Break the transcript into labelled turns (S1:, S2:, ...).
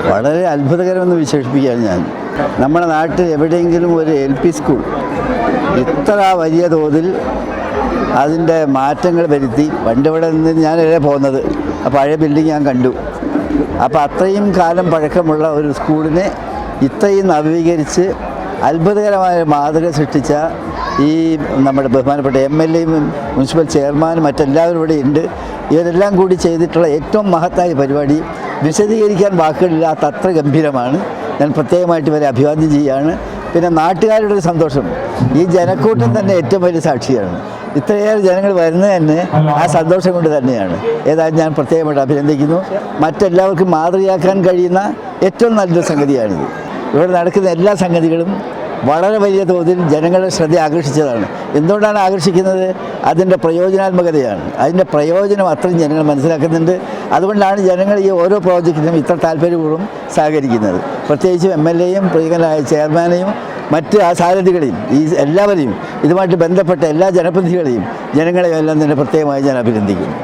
S1: വളരെ അത്ഭുതകരമെന്ന് വിശേഷിപ്പിക്കുകയാണ് ഞാൻ. നമ്മുടെ നാട്ടിൽ എവിടെയെങ്കിലും ഒരു LP സ്കൂൾ ഇത്ര വലിയ തോതിൽ അതിൻ്റെ മാറ്റങ്ങൾ വരുത്തി. പണ്ടിവിടെ നിന്ന് ഞാനല്ലേ പോകുന്നത്, ആ പഴയ ബിൽഡിംഗ് ഞാൻ കണ്ടു. അപ്പോൾ അത്രയും കാലം പഴക്കമുള്ള ഒരു സ്കൂളിനെ ഇത്രയും നവീകരിച്ച് അത്ഭുതകരമായ മാതൃക സൃഷ്ടിച്ച ഈ നമ്മുടെ ബഹുമാനപ്പെട്ട MLAയും മുനിസിപ്പൽ ചെയർമാനും മറ്റെല്ലാവരും ഇവിടെ ഉണ്ട്. ഇവരെല്ലാം കൂടി ചെയ്തിട്ടുള്ള ഏറ്റവും മഹത്തായ പരിപാടി വിശദീകരിക്കാൻ വാക്കുകളില്ലാത്ത അത്ര ഗംഭീരമാണ്. ഞാൻ പ്രത്യേകമായിട്ട് ഇവരെ അഭിവാദ്യം ചെയ്യുകയാണ്. പിന്നെ നാട്ടുകാരുടെ ഒരു സന്തോഷം, ഈ ജനക്കൂട്ടം തന്നെ ഏറ്റവും വലിയ സാക്ഷിയാണ്. ഇത്രയേറെ ജനങ്ങൾ വരുന്നത് തന്നെ ആ സന്തോഷം കൊണ്ട് തന്നെയാണ്. ഏതായാലും ഞാൻ പ്രത്യേകമായിട്ട് അഭിനന്ദിക്കുന്നു. മറ്റെല്ലാവർക്കും മാതൃകയാക്കാൻ കഴിയുന്ന ഏറ്റവും നല്ലൊരു സംഗതിയാണിത്. ഇവിടെ നടക്കുന്ന എല്ലാ സംഗതികളും വളരെ വലിയ തോതിൽ ജനങ്ങളുടെ ശ്രദ്ധ ആകർഷിച്ചതാണ്. എന്തുകൊണ്ടാണ് ആകർഷിക്കുന്നത്? അതിൻ്റെ പ്രയോജനാത്മകതയാണ്. അതിൻ്റെ പ്രയോജനം അത്രയും ജനങ്ങൾ മനസ്സിലാക്കുന്നുണ്ട്. അതുകൊണ്ടാണ് ജനങ്ങൾ ഈ ഓരോ പ്രോജക്റ്റിനും ഇത്ര താല്പര്യപൂർവ്വം സഹകരിക്കുന്നത്. പ്രത്യേകിച്ചും MLAയും പ്രിയങ്കരായ ചെയർമാനെയും മറ്റ് ആ സാരഥികളെയും എല്ലാവരെയും ഇതുമായിട്ട് ബന്ധപ്പെട്ട എല്ലാ ജനപ്രതിനിധികളെയും ജനങ്ങളെയും എല്ലാം തന്നെ പ്രത്യേകമായി ഞാൻ അഭിനന്ദിക്കുന്നു.